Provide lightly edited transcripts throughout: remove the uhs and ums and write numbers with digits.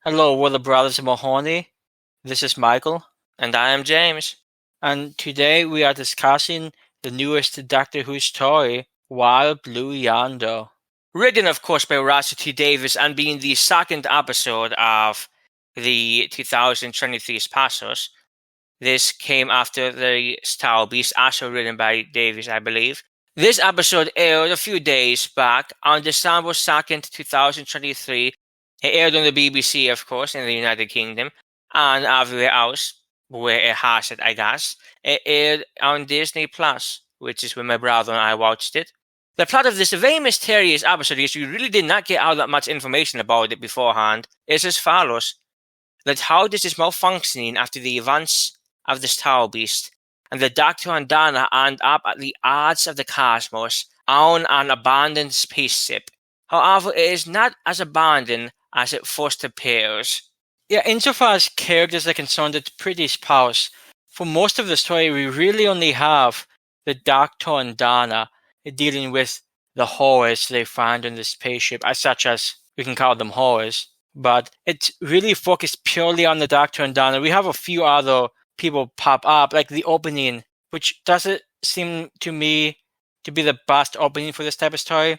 Hello, we're the Brothers Mahoney. This is Michael, And I am James. and today we are discussing the newest Doctor Who story, While Blue Yonder. Written, of course, by Russell T Davies and being the second episode of the 2023 Passos. This came after the Star Beast, also written by Davies, I believe. This episode aired a few days back on December 2nd, 2023. It aired on the BBC, of course, in the United Kingdom, and everywhere else where it has it, I guess. It aired on Disney Plus, which is where my brother and I watched it. The plot of this very mysterious episode, because we really did not get out that much information about it beforehand, is as follows. That how this is malfunctioning after the events of the Star Beast, and the Doctor and Donna end up at the edge of the cosmos on an abandoned spaceship. However, it is not as abandoned as it first appears. Yeah, insofar as characters are concerned, it's pretty sparse. For most of the story, we really only have the Doctor and Donna dealing with the horrors they find on the spaceship, as such as we can call them horrors. But it's really focused purely on the Doctor and Donna. We have a few other people pop up, like the opening, which doesn't seem to me to be the best opening for this type of story.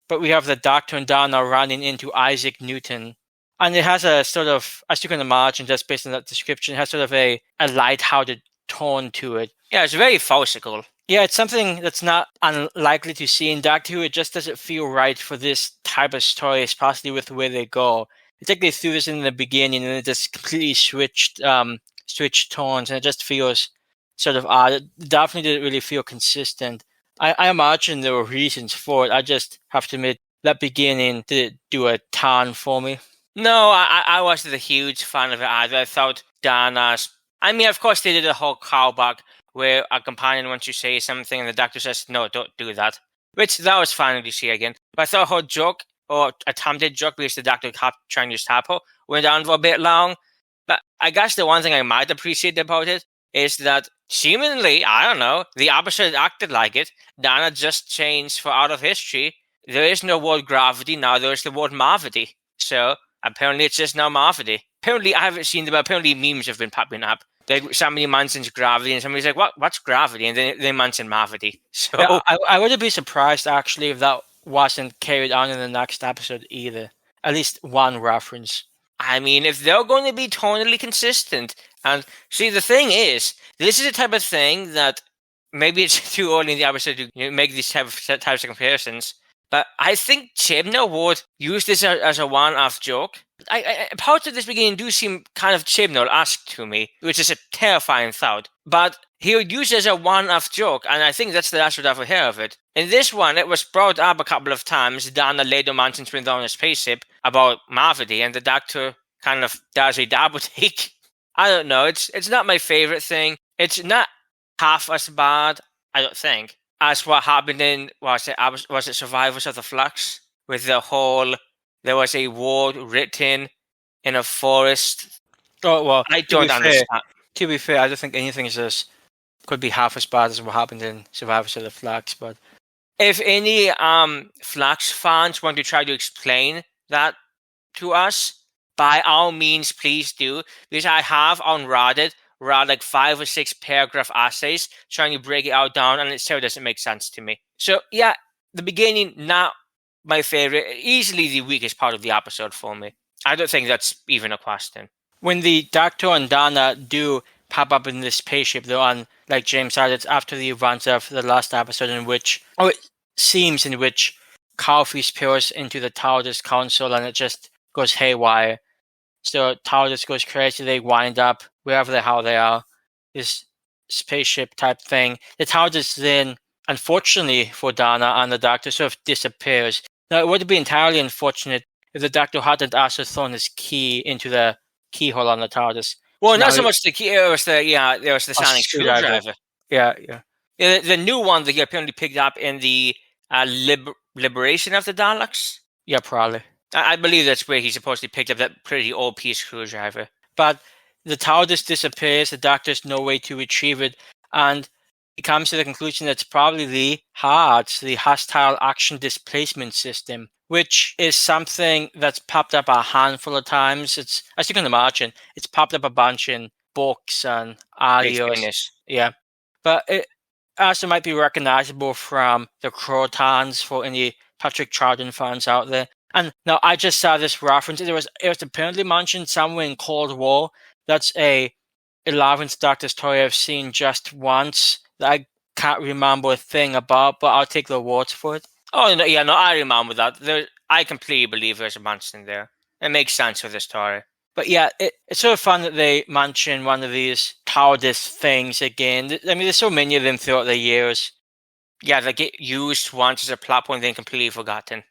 But we have the Doctor and Donna running into Isaac Newton. And it has a sort of, as you can imagine, just based on that description, it has sort of a light-hearted tone to it. Yeah, it's very farcical. Yeah, it's something that's not unlikely to see in Doctor Who. It just doesn't feel right for this type of story, especially with where they go. It's like they threw this in the beginning and it just completely switched tones, and it just feels sort of odd. It definitely didn't really feel consistent. I imagine there were reasons for it. I just have to admit that beginning didn't do a ton for me. No, I wasn't a huge fan of it either. I thought Dana's... I mean, of course, they did a whole callback where a companion wants to say something and the Doctor says, no, don't do that. Which, that was fine to see again. But I thought her joke, or attempted joke, because the Doctor kept trying to stop her, went on for a bit long. But I guess the one thing I might appreciate about it is that seemingly, I don't know, the episode acted like it. Dana just changed for out of history. There is no word gravity, now there's the word Mavity. So, apparently it's just now Mavity. Apparently, I haven't seen them, but apparently memes have been popping up. Like somebody mentions gravity, and somebody's like, "What's gravity?" And then they mention Mavity. So Yeah, I wouldn't be surprised actually if that wasn't carried on in the next episode either. At least one reference. I mean, if they're going to be tonally consistent, and see, the thing is, this is the type of thing that maybe it's too early in the episode to make these types of comparisons. But I think Chibnall would use this as a one-off joke. Parts of this beginning do seem kind of Chibnall-esque to me, which is a terrifying thought. But he would use it as a one-off joke, and I think that's the last we'd ever hear of it. In this one, it was brought up a couple of times. Donna later mentions when they're on a spaceship about Mavity, and the Doctor kind of does a double take. I don't know. It's not my favorite thing. It's not half as bad, I don't think, as what happened in, was it Survivors of the Flux? With the whole, there was a word written in a forest. Oh, well, I don't understand. To be fair, I don't think anything could be half as bad as what happened in Survivors of the Flux, but if any Flux fans want to try to explain that to us, by all means, please do, because I have on Reddit read like 5 or 6 paragraph essays trying to break it out down, and it still doesn't make sense to me. So yeah, the beginning, not my favorite, easily the weakest part of the episode for me. I don't think that's even a question. When the Doctor and Donna do pop up in this spaceship, they're on, like James said, it's after the events of the last episode in which Coffee spills into the TARDIS console and it just goes haywire. So TARDIS goes crazy, they wind up wherever the hell they are, this spaceship type thing. The TARDIS then, unfortunately for Donna and the Doctor, sort of disappears. Now, it would be entirely unfortunate if the Doctor hadn't also thrown his key into the keyhole on the TARDIS. Well, not so much the key, it was the sonic screwdriver. Yeah. The new one that he apparently picked up in the Liberation of the Daleks? Yeah, probably. I believe that's where he supposedly picked up that pretty OP screwdriver. But the TARDIS disappears, the Doctor's no way to retrieve it, and he comes to the conclusion that it's probably the HARDS, the Hostile Action Displacement System, which is something that's popped up a handful of times. It's, as you can imagine, it's popped up a bunch in books and audios. Yeah. But it also might be recognizable from the Crotons for any Patrick Troughton fans out there. And now I just saw this reference. It was apparently mentioned somewhere in Cold War. That's a 11th Doctor story I've seen just once that I can't remember a thing about, but I'll take the words for it. Oh, no, yeah, no, I remember that. I completely believe there's a monster there. It makes sense for the story. But yeah, it's sort of fun that they mention one of these TARDIS things again. I mean, there's so many of them throughout the years. Yeah, they get used once as a plot point, then completely forgotten.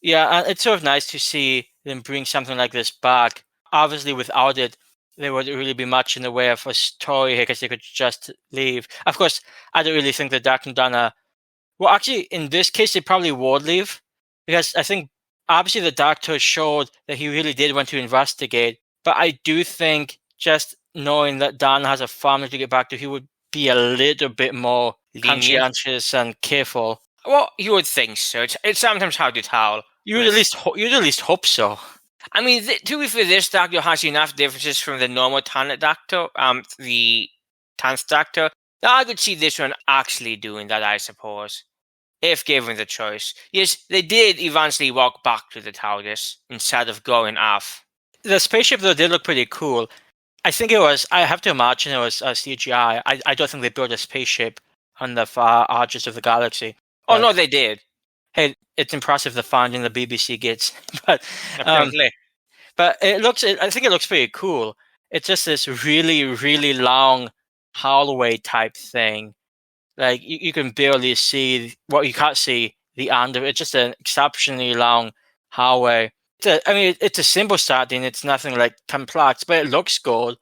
Yeah, and it's sort of nice to see them bring something like this back. Obviously, without it, there wouldn't really be much in the way of a story here because they could just leave. Of course, I don't really think that Doctor and Donna... Well, actually, in this case, they probably would leave because I think, obviously, the Doctor showed that he really did want to investigate. But I do think just knowing that Donna has a family to get back to, he would be a little bit more conscientious and careful. Well, you would think so. It's sometimes hard to tell. You'd at least hope so. I mean, to be fair, this Doctor has enough differences from the normal Tennant Doctor, the 10th Doctor, that I could see this one actually doing that, I suppose, if given the choice. Yes, they did eventually walk back to the TARDIS instead of going off. The spaceship, though, did look pretty cool. I think it was, I have to imagine it was CGI. I don't think they built a spaceship on the far arches of the galaxy. Oh, no, they did. Hey, it's impressive the funding the BBC gets. But apparently. But I think it looks pretty cool. It's just this really, really long hallway type thing. Like, you can barely see, well, you can't see the end of it. It's just an exceptionally long hallway. It's a simple setting. It's nothing like complex, but it looks good.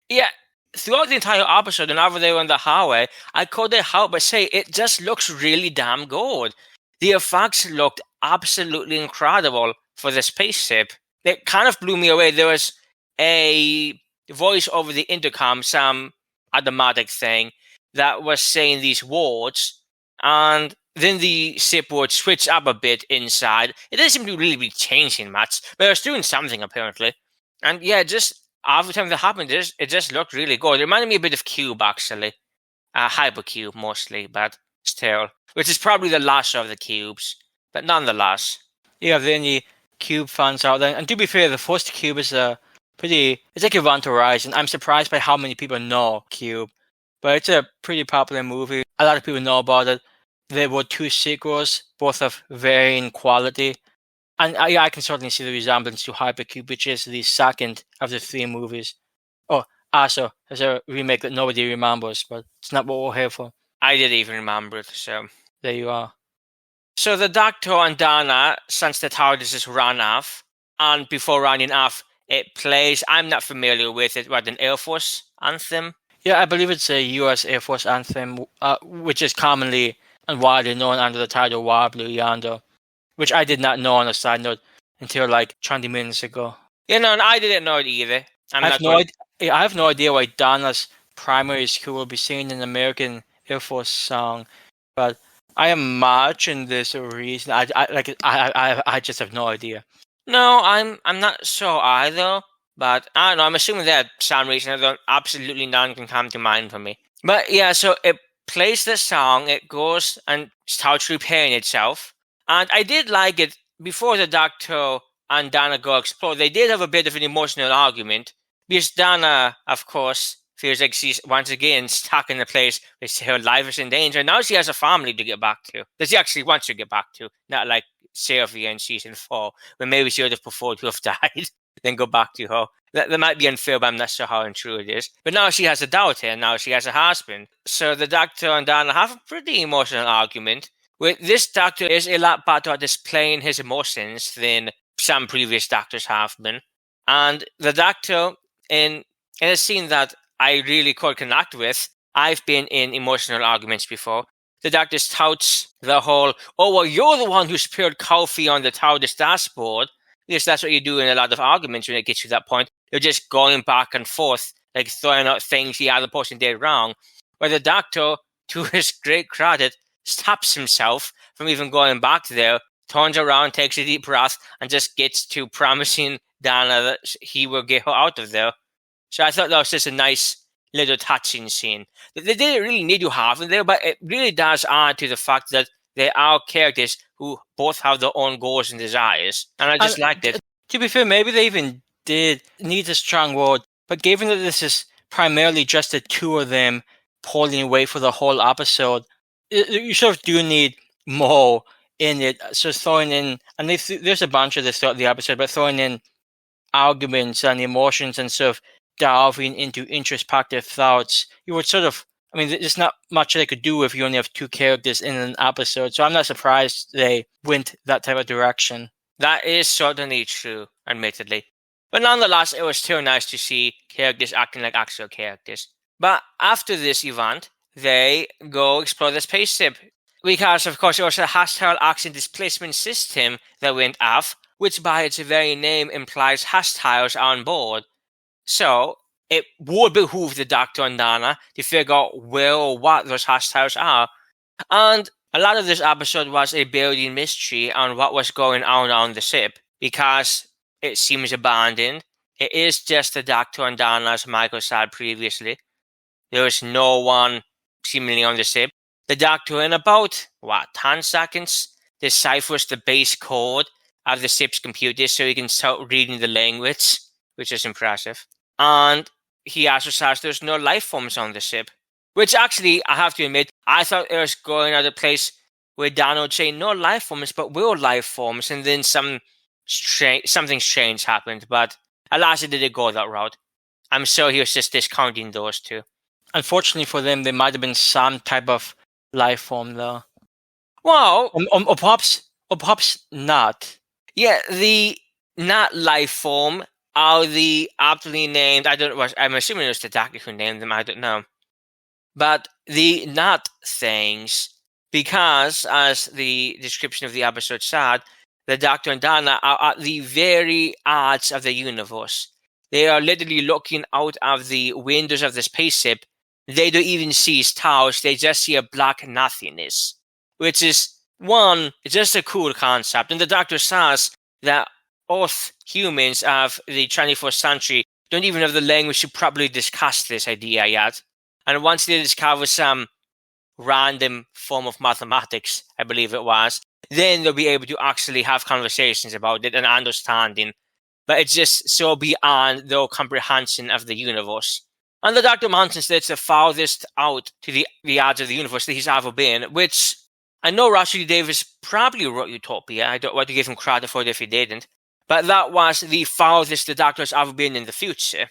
Yeah, throughout the entire episode, whenever they were in the hallway, I couldn't help but say it just looks really damn good. The effects looked absolutely incredible for the spaceship. It kind of blew me away. There was a voice over the intercom, some automatic thing, that was saying these words, and then the ship would switch up a bit inside. It doesn't seem to really be changing much, but it was doing something apparently. And yeah, just every time that happened, it just looked really good. It reminded me a bit of Cube, actually. Hypercube, mostly, but still. Which is probably the last of the cubes, but nonetheless. Yeah, if there are any Cube fans out there, and to be fair, the first Cube is it's like Event Horizon. I'm surprised by how many people know Cube, but it's a pretty popular movie. A lot of people know about it. There were 2 sequels, both of varying quality. And I can certainly see the resemblance to Hypercube, which is the second of the 3 movies. Oh, also, there's a remake that nobody remembers, but it's not what we're here for. I didn't even remember it, so... There you are. So the Doctor and Donna, since the TARDIS is run off, and before running off, it plays, I'm not familiar with it, an Air Force anthem? Yeah, I believe it's a U.S. Air Force anthem, which is commonly and widely known under the title War Blue Yonder, which I did not know on a side note until like 20 minutes ago. Yeah, no, I didn't know it either. I have no idea why Donna's primary school will be singing an American Air Force song, but I imagine there's a reason. I just have no idea. No, I'm not sure either, but I don't know. I'm assuming there's some reason. Absolutely none can come to mind for me. But yeah, so it plays the song. It goes and starts repairing itself. And I did like it before the Doctor and Donna go explore. They did have a bit of an emotional argument because Donna, of course, feels like she's once again stuck in a place where her life is in danger. Now she has a family to get back to that she actually wants to get back to, not like Sylvia in season 4, where maybe she would have preferred to have died then go back to her. That might be unfair, but I'm not sure how untrue it is. But now she has a daughter, and now she has a husband. So the Doctor and Donna have a pretty emotional argument. With this Doctor is a lot better at displaying his emotions than some previous Doctors have been. And the Doctor, in a scene that I really could connect with, I've been in emotional arguments before. The Doctor touts the whole, oh, well, you're the one who spilled coffee on the TARDIS dashboard. Yes, that's what you do in a lot of arguments when it gets to that point. You're just going back and forth, like throwing out things the other person did wrong. Where the Doctor to his great credit, stops himself from even going back there, turns around, takes a deep breath, and just gets to promising Donna that he will get her out of there. So I thought that was just a nice little touching scene. They didn't really need to have in there, but it really does add to the fact that they are characters who both have their own goals and desires. And I just liked it. To be fair, maybe they even did need a strong word, but given that this is primarily just the two of them pulling away for the whole episode, you sort of do need more in it. So throwing in, and there's a bunch of this throughout the episode, but throwing in arguments and emotions and sort of delving into introspective thoughts, you would sort of, I mean, there's not much they could do if you only have two characters in an episode. So I'm not surprised they went that type of direction. That is certainly true, admittedly. But nonetheless, it was still nice to see characters acting like actual characters. But after this event, they go explore the spaceship. Because, of course, it was a hostile oxygen displacement system that went off, which by its very name implies hostiles on board. So, it would behoove the Doctor and Donna to figure out where or what those hostiles are. And a lot of this episode was a building mystery on what was going on the ship, because it seems abandoned. It is just the Doctor and Donna, as Michael said previously. There is no one seemingly on the ship. The Doctor, in about, 10 seconds, deciphers the base code of the ship's computer so he can start reading the language, which is impressive. And he also says there's no life forms on the ship. Which actually, I have to admit, I thought it was going at a place where Donna would say no life forms, but real life forms, and then something strange happened. But alas, it didn't go that route. I'm sure he was just discounting those two. Unfortunately for them, there might have been some type of life form, though. Well, or perhaps not. Yeah, the not life form are the aptly named. I'm assuming it was the Doctor who named them. I don't know. But the not things, because as the description of the episode said, the Doctor and Donna are at the very edge of the universe. They are literally looking out of the windows of the spaceship. They don't even see stars. They just see a black nothingness, which is, it's just a cool concept. And the Doctor says that Earth humans of the 21st century don't even have the language to properly discuss this idea yet. And once they discover some random form of mathematics, I believe it was, then they'll be able to actually have conversations about it and understanding. But it's just so beyond their comprehension of the universe. And the Doctor mentions that it's the farthest out to the edge of the universe that he's ever been, which I know Russell T Davies probably wrote Utopia. I don't want to give him credit for it if he didn't. But that was the farthest the Doctor has ever been in the future.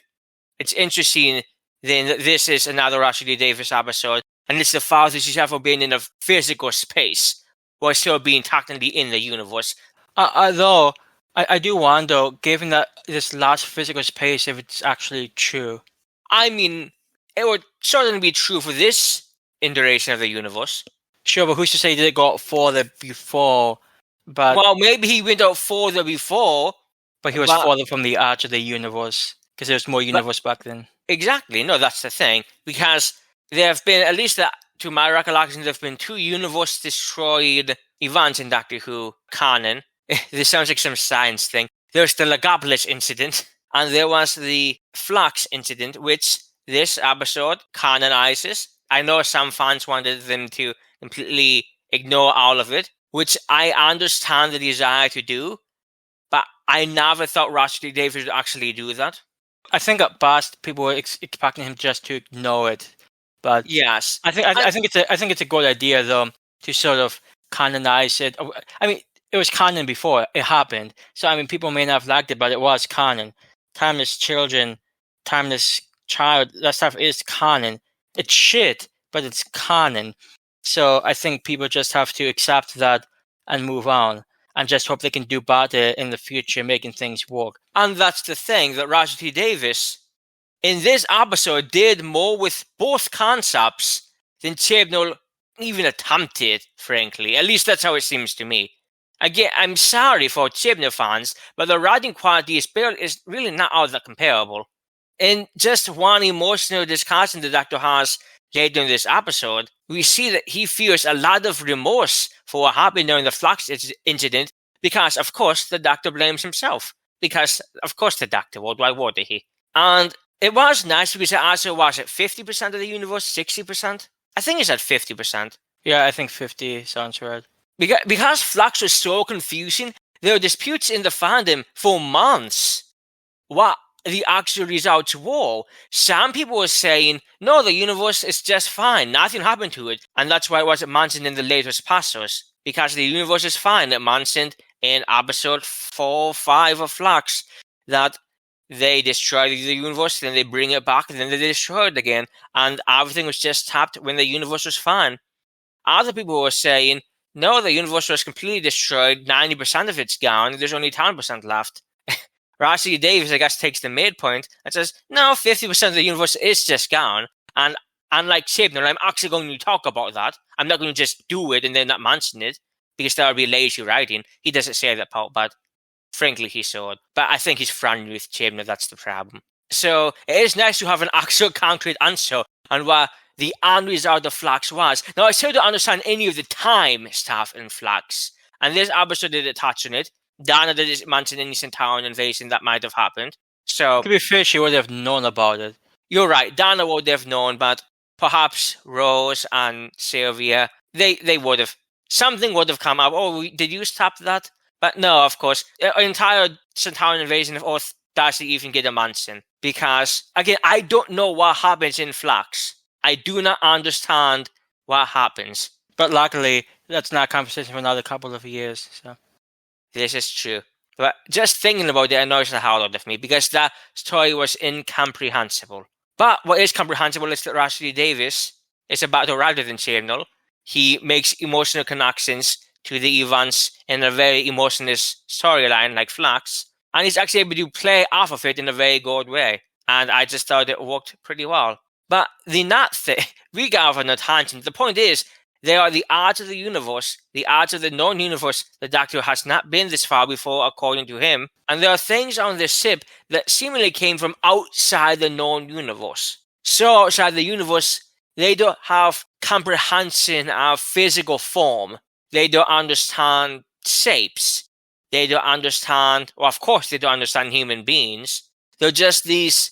It's interesting then that this is another Russell T Davies episode, and it's the farthest he's ever been in a physical space, while still being technically in the universe. Although, I do wonder, given that this last physical space, if it's actually true. I mean, it would certainly be true for this iteration of the universe. Sure, but who's to say he did go out further before? But well, maybe he went out further before. But he was further from the edge of the universe, because there was more universe back then. Exactly. No, that's the thing. Because there have been, at least to my recollection, there have been 2 universe-destroyed events in Doctor Who canon. This sounds like some science thing. There's the Legopolis incident, and there was the Flux incident, which this episode canonizes. I know some fans wanted them to completely ignore all of it, which I understand the desire to do, but I never thought Russell T Davies would actually do that. I think at best people were expecting him just to ignore it, but yes, I think it's a good idea though to sort of canonize it. I mean, it was canon before it happened, so I mean, people may not have liked it, but it was canon. Timeless children, timeless child, that stuff is canon. It's shit, but it's canon. So I think people just have to accept that and move on, and just hope they can do better in the future, making things work. And that's the thing, that Russell T Davies, in this episode, did more with both concepts than Chibnall even attempted, frankly. At least that's how it seems to me. Again, I'm sorry for Chibnall fans, but the writing quality is really not all that comparable. In just one emotional discussion the Doctor has later in this episode, we see that he feels a lot of remorse for what happened during the Flux incident because, of course, the Doctor blames himself. Because, of course, the Doctor would. Why would he? And it was nice because it also was at 50% of the universe, 60%? I think it's at 50%. Yeah, I think 50 sounds right. Because Flux was so confusing, there were disputes in the fandom for months what the actual results were. Some people were saying, no, the universe is just fine, nothing happened to it. And that's why it wasn't mentioned in the latest passos. Because the universe is fine. It mentioned in episode 4 or 5 of Flux that they destroy the universe, then they bring it back, and then they destroy it again. And everything was just tapped when the universe was fine. Other people were saying, no, the universe was completely destroyed, 90% of it's gone, there's only 10% left. Russell T Davies, I guess, takes the midpoint and says, no, 50% of the universe is just gone. And unlike Chibnall, I'm actually going to talk about that. I'm not going to just do it and then not mention it, because that would be lazy writing. He doesn't say that part, but frankly, he should. But I think he's friendly with Chibnall, that's the problem. So it is nice to have an actual concrete answer on what the end result of Flux was. Now, I still don't understand any of the time stuff in Flux, and this episode didn't touch on it. Donna didn't mention any Centaurian invasion that might have happened. So, To be fair, she would have known about it. You're right, Donna would have known, but perhaps Rose and Sylvia, they would have. Something would have come up. Oh, did you stop that? But no, of course. An entire Centaurian invasion of Earth doesn't even get a mention. Because, again, I don't know what happens in Flux. I do not understand what happens. But luckily, that's not a conversation for another couple of years. So this is true. But just thinking about it annoys the hell out of me because that story was incomprehensible. But what is comprehensible is that Russell T Davies is about to write than Chibnall. He makes emotional connections to the events in a very emotionless storyline like Flux. And he's actually able to play off of it in a very good way. And I just thought it worked pretty well. But the not thing, we got off on a tangent. The point is, they are the odds of the universe, the odds of the known universe. The Doctor has not been this far before, according to him. And there are things on this ship that seemingly came from outside the known universe. So outside the universe, they don't have comprehension of physical form. They don't understand shapes. They don't understand, well, of course, they don't understand human beings. They're just these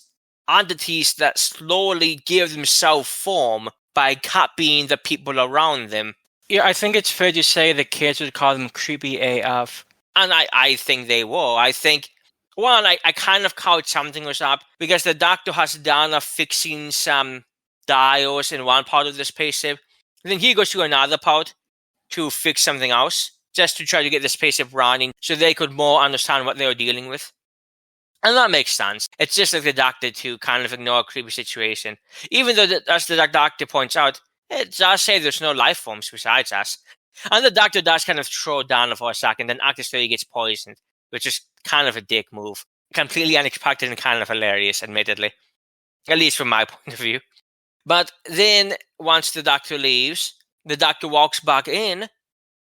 entities that slowly give themselves form by copying the people around them. yeah, I think it's fair to say the kids would call them creepy AF. And I think they will. I think, one, I kind of caught something was up because the Doctor has Donna fixing some dials in one part of the spaceship. And then he goes to another part to fix something else, just to try to get the spaceship running so they could more understand what they were dealing with. And that makes sense. It's just like the Doctor to kind of ignore a creepy situation. Even though, as the Doctor points out, it does say there's no life forms besides us. And the Doctor does kind of throw Donna for a second, then accidentally gets poisoned, which is kind of a dick move. Completely unexpected and kind of hilarious, admittedly. At least from my point of view. But then, once the Doctor leaves, the Doctor walks back in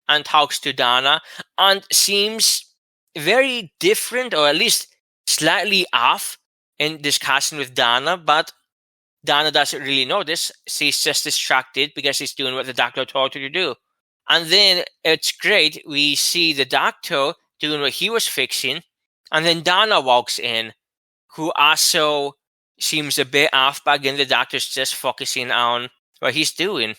and talks to Donna and seems very different, or at least slightly off in discussion with Donna, but Donna doesn't really notice. She's just distracted because she's doing what the Doctor told her to do. And then it's great. We see the Doctor doing what he was fixing, and then Donna walks in, who also seems a bit off, but again, the Doctor's just focusing on what he's doing.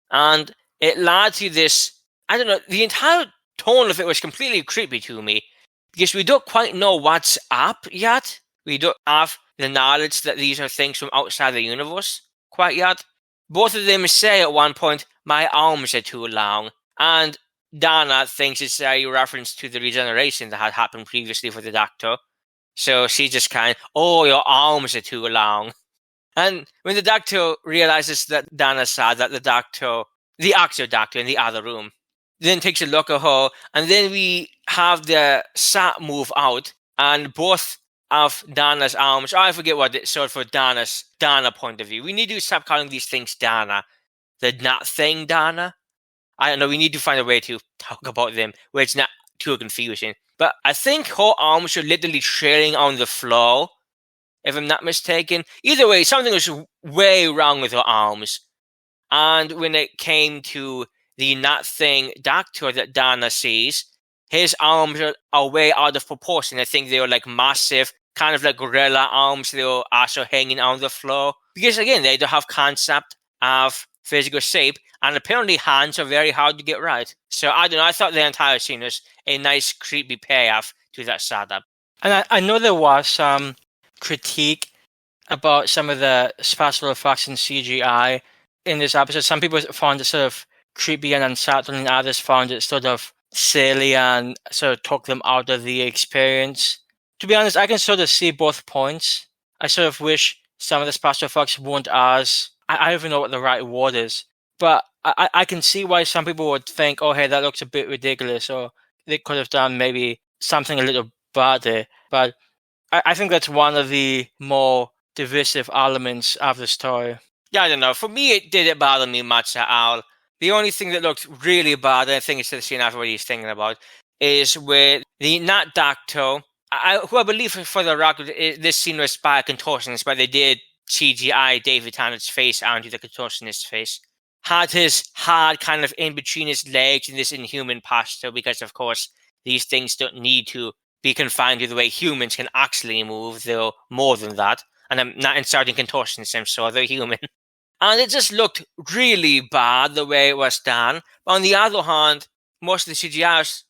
And it led to this, I don't know, the entire tone of it was completely creepy to me. Because we don't quite know what's up yet. We don't have the knowledge that these are things from outside the universe quite yet. Both of them say at one point, my arms are too long. And Donna thinks it's a reference to the regeneration that had happened previously for the Doctor. So she just kind of, oh, your arms are too long. And when the Doctor realizes that Donna saw that the actual Doctor in the other room, then takes a look at her, and then we have the sat move out, and both of Donna's arms, I forget what it's sort for Donna point of view. We need to stop calling these things Donna. The not thing Donna. I don't know, we need to find a way to talk about them where it's not too confusing. But I think her arms are literally trailing on the floor if I'm not mistaken. Either way, something was way wrong with her arms. And when it came to the not thing doctor that Donna sees, his arms are way out of proportion. I think they were like massive, kind of like gorilla arms. They were also hanging on the floor. Because again, they don't have concept of physical shape. And apparently hands are very hard to get right. So I don't know, I thought the entire scene was a nice, creepy payoff to that setup. And I know there was some critique about some of the special effects and CGI in this episode. Some people found it sort of creepy and unsettling, others found it sort of silly and sort of took them out of the experience. To be honest, I can sort of see both points. I sort of wish some of the special effects weren't as... I don't even know what the right word is, but I can see why some people would think, oh, hey, that looks a bit ridiculous, or they could have done maybe something a little better. But I think that's one of the more divisive elements of the story. Yeah, I don't know. For me, it didn't bother me much at all. The only thing that looked really bad, and I think it's the scene everybody's thinking about, is with the not doctor, who I believe for the record, this scene was by a contortionist, but they did CGI David Tennant's face onto the contortionist's face. Had his head kind of in between his legs in this inhuman posture, because of course these things don't need to be confined to the way humans can actually move. They're more than that. And I'm not inserting contortionists, I'm sure they're human. And it just looked really bad the way it was done. But on the other hand, most of the CGI,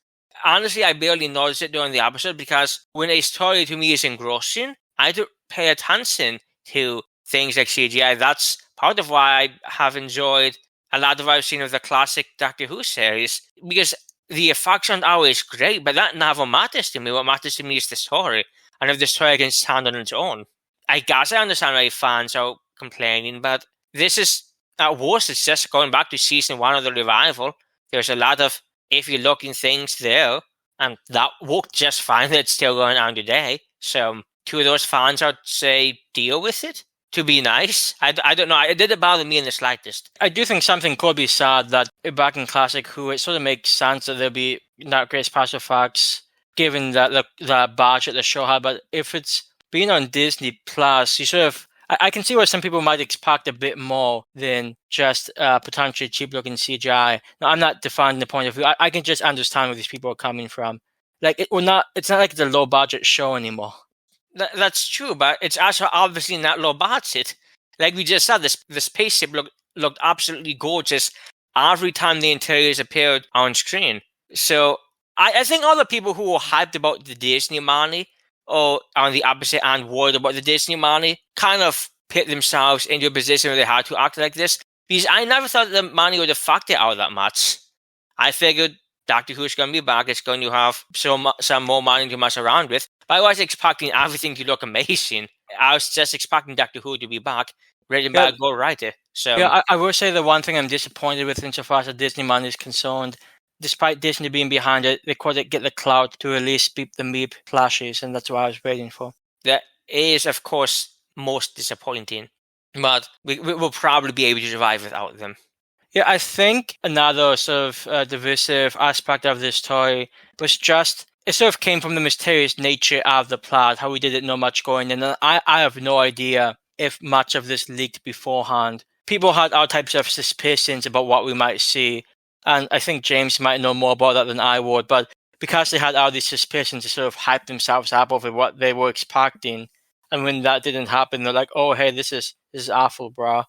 honestly, I barely noticed it during the episode, because when a story to me is engrossing, I don't pay attention to things like CGI. That's part of why I have enjoyed a lot of what I've seen of the classic Doctor Who series, because the effects aren't always great, but that never matters to me. What matters to me is the story, and if the story can stand on its own. I guess I understand why fans are complaining, but this is, at worst, it's just going back to season 1 of the revival. There's a lot of if-you're-looking things there, and that worked just fine. That's still going on today. So to those fans, I'd say deal with it. To be nice. I don't know. It didn't bother me in the slightest. I do think something could be said that back in Classic Who, it sort of makes sense that there'll be not great special effects given that the budget the show had. But if it's being on Disney Plus, you sort of... I can see why some people might expect a bit more than just potentially cheap-looking CGI. Now, I'm not defining the point of view. I can just understand where these people are coming from. Like, it's not like it's a low-budget show anymore. That's true, but it's also obviously not low budget. Like we just said, the spaceship looked absolutely gorgeous every time the interiors appeared on screen. So I think all the people who were hyped about the Disney money, or on the opposite end worried about the Disney money, kind of put themselves into a position where they had to act like this. Because I never thought the money would affect it all that much. I figured Doctor Who's going to be back. It's going to have some more money to mess around with. But I was expecting everything to look amazing. I was just expecting Doctor Who to be back, written by a good writer. So yeah, I will say the one thing I'm disappointed with insofar as the Disney money is concerned, despite Disney being behind it, they couldn't get the clout to release Beep the Meep plushies, and that's what I was waiting for. That is, of course, most disappointing. But we will probably be able to survive without them. Yeah, I think another sort of divisive aspect of this story was just, it sort of came from the mysterious nature of the plot, how we didn't know much going in. And I have no idea if much of this leaked beforehand. People had all types of suspicions about what we might see. And I think James might know more about that than I would. But because they had all these suspicions, they sort of hyped themselves up over what they were expecting. And when that didn't happen, they're like, oh, hey, this is awful, brah.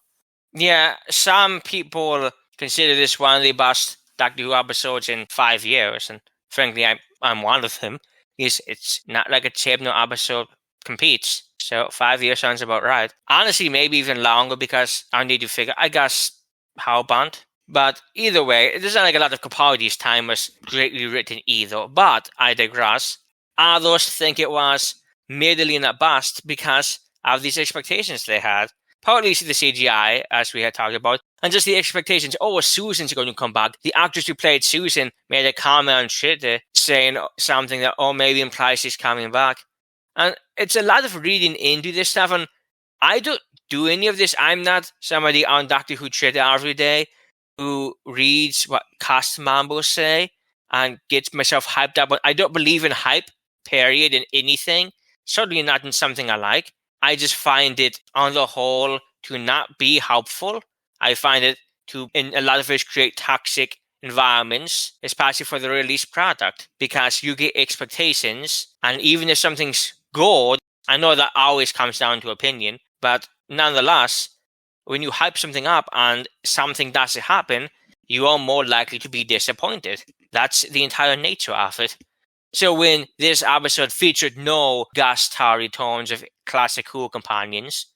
Yeah, some people consider this one of the best Doctor Who episodes in 5 years, and frankly, I'm one of them. It's not like a Chibnall episode competes, so 5 years sounds about right. Honestly, maybe even longer, because I need to figure, I guess, how bond. But either way, there's not like a lot of Capaldi's time was greatly written either, but I digress. Others think it was middling at best because of these expectations they had. Partly the CGI, as we had talked about, and just the expectations. Oh, Susan's going to come back. The actress who played Susan made a comment on Twitter saying something that, oh, maybe implies she's coming back. And it's a lot of reading into this stuff, and I don't do any of this. I'm not somebody on Doctor Who Twitter every day who reads what cast members say and gets myself hyped up. But I don't believe in hype, period, in anything. Certainly not in something I like. I just find it on the whole to not be helpful. I find it to, in a lot of ways, create toxic environments, especially for the released product, because you get expectations, and even if something's good, I know that always comes down to opinion, but nonetheless, when you hype something up and something doesn't happen, you are more likely to be disappointed. That's the entire nature of it. So when this episode featured no guest star returns of classic Who companions,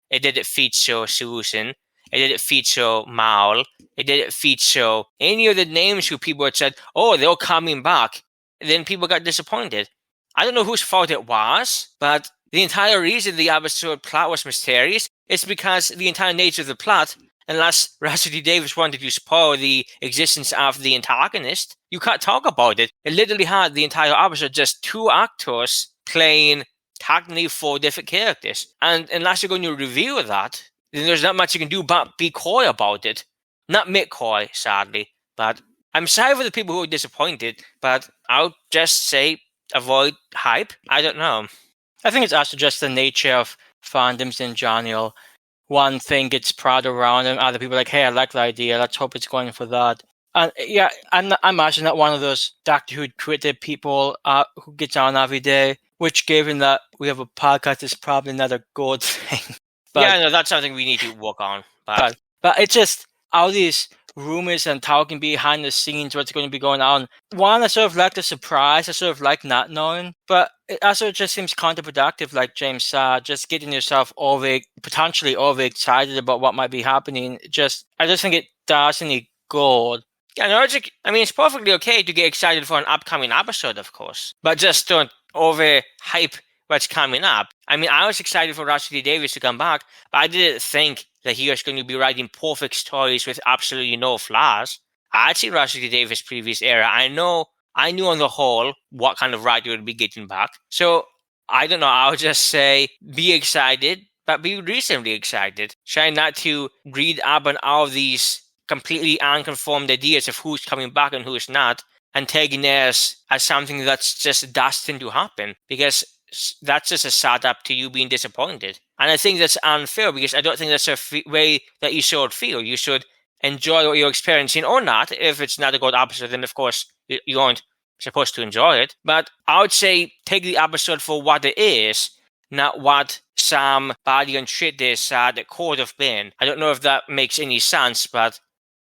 it didn't feature Susan, it didn't feature Mal, it didn't feature any of the names who people had said, oh, they're coming back. Then people got disappointed. I don't know whose fault it was, but the entire reason the episode plot was mysterious is because the entire nature of the plot, unless Russell T Davies wanted to spoil the existence of the antagonist, you can't talk about it. It literally had the entire episode just two actors playing technically four different characters. And unless you're going to reveal that, then there's not much you can do but be coy about it. Not make coy, sadly. But I'm sorry for the people who are disappointed, but I'll just say avoid hype. I don't know. I think it's also just the nature of fandoms in general. One thing gets spread around and other people are like, hey, I like the idea, let's hope it's going for that. And yeah, I'm actually not one of those Doctor Who Twitter people who gets on every day, which given that we have a podcast is probably not a good thing. But, yeah, no, that's something we need to work on. But it's just all these rumors and talking behind the scenes, what's going to be going on. One, I sort of like the surprise. I sort of like not knowing. But it also just seems counterproductive, like James said, just getting yourself potentially over excited about what might be happening. I just think it does any good. Yeah, no, it's perfectly okay to get excited for an upcoming episode, of course. But just don't overhype what's coming up. I mean, I was excited for Russell T Davies to come back, but I didn't think that he was going to be writing perfect stories with absolutely no flaws. I'd seen Russell T Davies' previous era. I knew on the whole what kind of writer would be getting back. So, I don't know, I'll just say be excited, but be reasonably excited. Try not to read up on all of these completely unconformed ideas of who's coming back and who's not, and taking it as something that's just destined to happen, because that's just a setup to you being disappointed. And I think that's unfair, because I don't think that's a way that you should feel. You should enjoy what you're experiencing or not. If it's not a good episode, then of course you aren't supposed to enjoy it. But I would say take the episode for what it is, not what somebody on Twitter said it could have been. I don't know if that makes any sense, but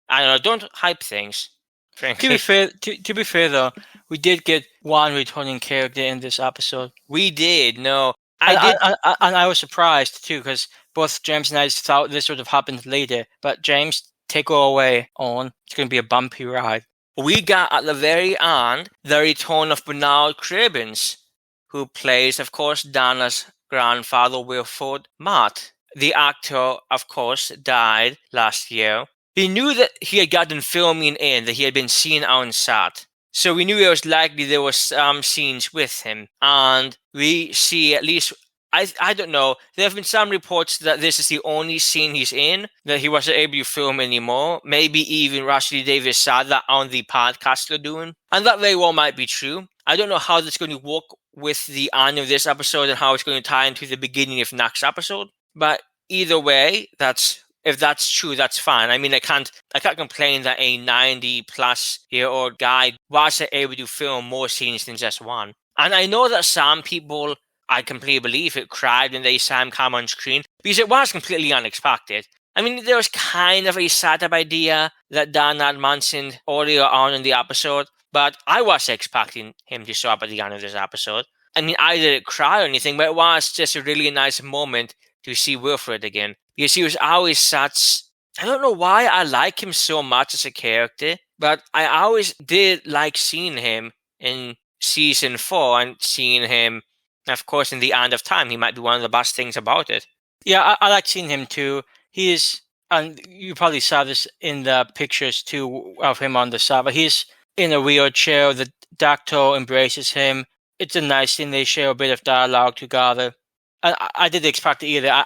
I don't know, don't hype things. Frankly. To be fair though, we did get one returning character in this episode. We did, no. And I was surprised too, because both James and I thought this would have happened later. But James, take her away on. It's going to be a bumpy ride. We got at the very end the return of Bernard Cribbins, who plays, of course, Donna's grandfather, Wilfred Mott. The actor, of course, died last year. We knew that he had gotten filming in, that he had been seen on set. So we knew it was likely there were some scenes with him. And we see at least, I don't know, there have been some reports that this is the only scene he's in, that he wasn't able to film anymore. Maybe even Russell T Davies said that on the podcast they're doing. And that very well might be true. I don't know how that's going to work with the end of this episode and how it's going to tie into the beginning of next episode. But either way, if that's true, that's fine. I mean, I can't complain that a 90-plus-year-old guy wasn't able to film more scenes than just one. And I know that some people, I completely believe it, cried when they saw him come on screen, because it was completely unexpected. I mean, there was kind of a setup idea that Donna had mentioned earlier on in the episode, but I was expecting him to show up at the end of this episode. I mean, I didn't cry or anything, but it was just a really nice moment to see Wilfred again. Because he was always such... I don't know why I like him so much as a character, but I always did like seeing him in season 4 and seeing him, of course, in the end of time. He might be one of the best things about it. Yeah, I like seeing him too. He is, and you probably saw this in the pictures too of him on the side, but he's in a wheelchair. The Doctor embraces him. It's a nice thing. They share a bit of dialogue together. And I didn't expect it either.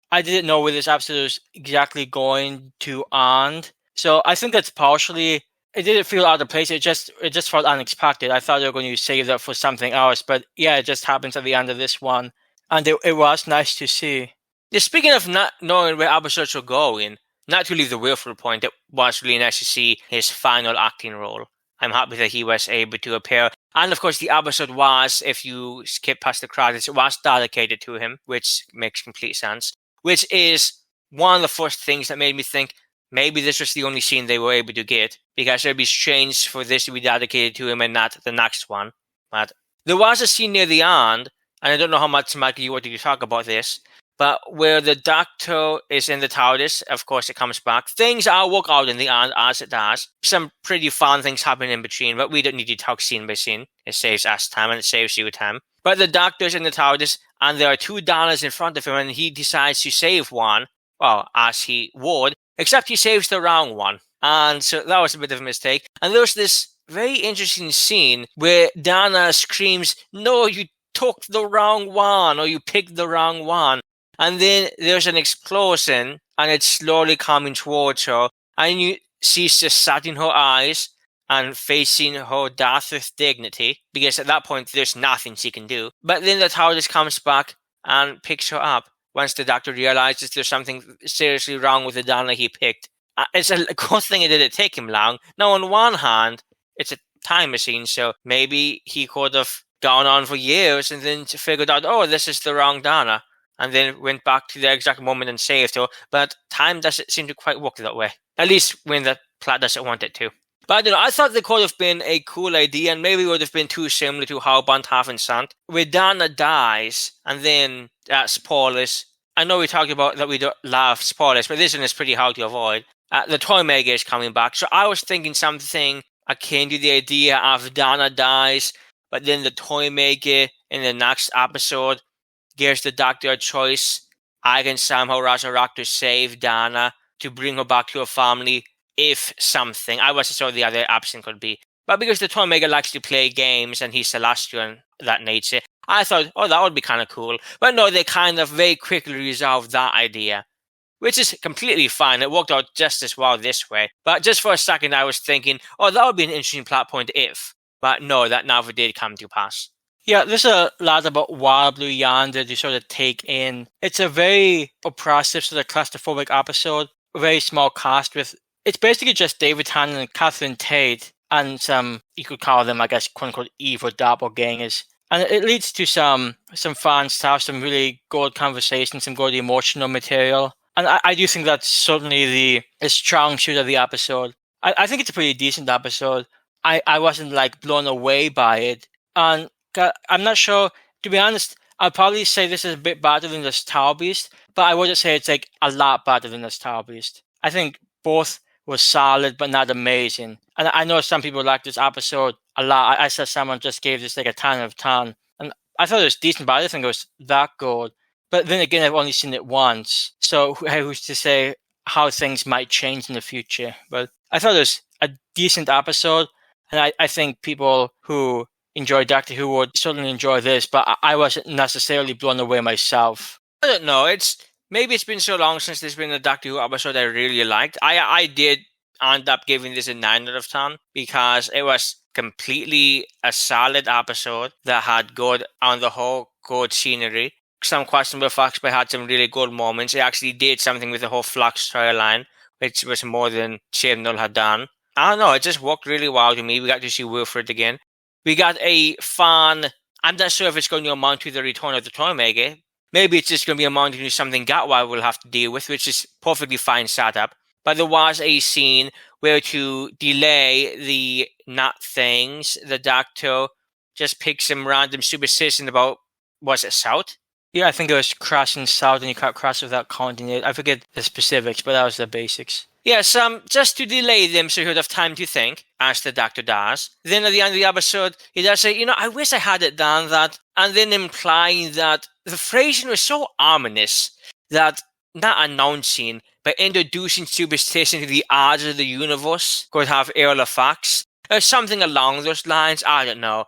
I didn't know where this episode was exactly going to end. So I think that's partially, it didn't feel out of place. It just felt unexpected. I thought they were going to save that for something else. But yeah, it just happens at the end of this one. And it was nice to see. Yeah, speaking of not knowing where episodes are going, not to leave the Wilfred point, it was really nice to see his final acting role. I'm happy that he was able to appear. And of course, the episode was, if you skip past the credits, it was dedicated to him, which makes complete sense. Which is one of the first things that made me think maybe this was the only scene they were able to get, because it'd be strange for this to be dedicated to him and not the next one. But there was a scene near the end, and I don't know how much, Michael, you wanted to talk about this, but where the Doctor is in the TARDIS, of course it comes back. Things are work out in the end, as it does. Some pretty fun things happen in between, but we don't need to talk scene by scene. It saves us time and it saves you time. But the Doctor's in the TARDIS, and there are two Donnas in front of him, and he decides to save one, well, as he would, except he saves the wrong one. And so that was a bit of a mistake. And there's this very interesting scene where Donna screams, "No, you took the wrong one," or "You picked the wrong one." And then there's an explosion, and it's slowly coming towards her, and she's just shutting her eyes and facing her death with dignity, because at that point there's nothing she can do. But then the TARDIS comes back and picks her up once the Doctor realizes there's something seriously wrong with the Donna he picked. It's a good thing it didn't take him long. Now, on one hand, it's a time machine, so maybe he could have gone on for years and then figured out, oh, this is the wrong Donna, and then went back to the exact moment and saved her. But time doesn't seem to quite work that way. At least when the plot doesn't want it to. But I don't know, I thought there could have been a cool idea, and maybe it would have been too similar to how Bunt Half and Sant, where Donna dies, and then, spoilers. I know we talked about that we don't love spoilers, but this one is pretty hard to avoid. The Toymaker is coming back, so I was thinking something akin to the idea of Donna dies, but then the Toymaker in the next episode gives the Doctor a choice. I can somehow resurrect to save Donna, to bring her back to her family, if something. I wasn't sure the other option could be. But because the Toymaker likes to play games and he's celestial and that nature, I thought, oh, that would be kind of cool. But no, they kind of very quickly resolved that idea, which is completely fine. It worked out just as well this way. But just for a second, I was thinking, oh, that would be an interesting plot point if. But no, that never did come to pass. Yeah, there's a lot about Wild Blue Yonder to sort of take in. It's a very oppressive, sort of claustrophobic episode. A very small cast with... It's basically just David Tennant and Catherine Tate and some, you could call them, I guess, quote-unquote, evil doppelgangers. And it leads to some fun stuff, some really good conversations, some good emotional material. And I do think that's certainly the strong suit of the episode. I think it's a pretty decent episode. I wasn't, like, blown away by it. And I'm not sure, to be honest, I'd probably say this is a bit better than the Star Beast, but I wouldn't say it's, like, a lot better than the Star Beast. I think both were solid, but not amazing. And I know some people like this episode a lot. I saw someone just gave this, like, a 10 out of 10. And I thought it was decent, but I didn't think it was that good. But then again, I've only seen it once. So who's to say how things might change in the future? But I thought it was a decent episode. And I think people who enjoy Doctor Who would certainly enjoy this, but I wasn't necessarily blown away myself. I don't know. Maybe it's been so long since there's been a Doctor Who episode I really liked. I did end up giving this a 9 out of 10 because it was completely a solid episode that had good, on the whole, good scenery. Some questionable facts, but had some really good moments. It actually did something with the whole Flux storyline, which was more than Chibnall had done. I don't know, it just worked really well to me. We got to see Wilfred again. We got a fun... I'm not sure if it's going to amount to the return of the Toymaker. Maybe it's just going to be amounting to something Gatwa will have to deal with, which is perfectly fine setup. But there was a scene where, to delay the nut things, the Doctor just picked some random superstition about, was it South? Yeah, I think it was crossing South and you can't cross without counting it. I forget the specifics, but that was the basics. Yes, just to delay them so he would have time to think, as the Doctor does. Then at the end of the episode, he does say, I wish I had it done that, and then implying that the phrasing was so ominous that not announcing, but introducing superstition to the odds of the universe could have ill effects. Or something along those lines, I don't know.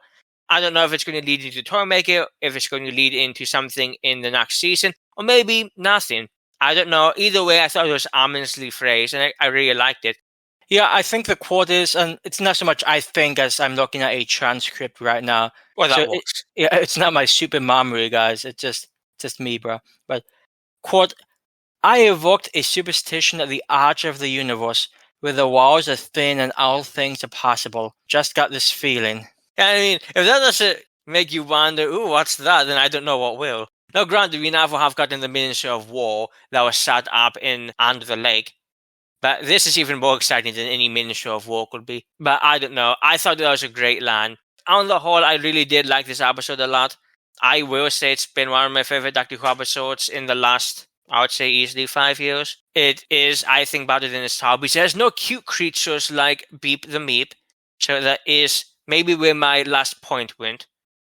I don't know if it's going to lead into Toymaker, if it's going to lead into something in the next season, or maybe nothing. I don't know. Either way, I thought it was ominously phrased, and I really liked it. Yeah, I think the quote is, and it's not so much I think as I'm looking at a transcript right now. Well, that works. It's not my super memory, guys. It's just just me, bro. But, quote, I evoked a superstition at the arch of the universe, where the walls are thin and all things are possible. Just got this feeling. Yeah, I mean, if that doesn't make you wonder, ooh, what's that, then I don't know what will. Now, granted, we never have gotten the Ministry of War that was set up in Under the Lake, but this is even more exciting than any Ministry of War could be. But I don't know. I thought that was a great line. On the whole, I really did like this episode a lot. I will say it's been one of my favorite Doctor Who episodes in the last, I would say, easily 5 years. It is, I think, better than its hobbies. There's no cute creatures like Beep the Meep, so that is maybe where my last point went.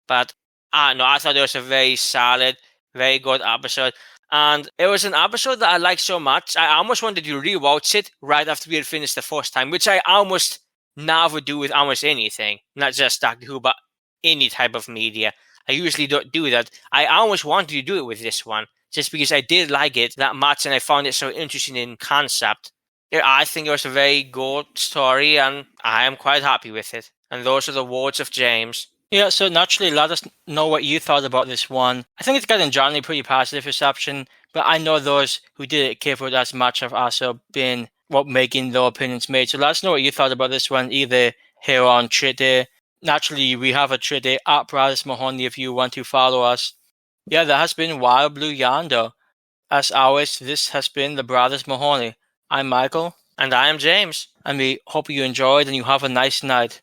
But no, I thought it was a very solid, very good episode. And it was an episode that I liked so much, I almost wanted to rewatch it right after we had finished the first time, which I almost never do with almost anything. Not just Doctor Who, but any type of media. I usually don't do that. I almost wanted to do it with this one, just because I did like it that much and I found it so interesting in concept. Yeah, I think it was a very good story and I am quite happy with it. And those are the words of James. Yeah, so naturally, let us know what you thought about this one. I think it's gotten generally pretty positive reception, but I know those who didn't care for it as much have also been making their opinions made. So let us know what you thought about this one, either here on Twitter. Naturally, we have a Twitter at Brothers Mahoney if you want to follow us. Yeah, that has been Wild Blue Yonder. As always, this has been the Brothers Mahoney. I'm Michael. And I am James. And we hope you enjoyed and you have a nice night.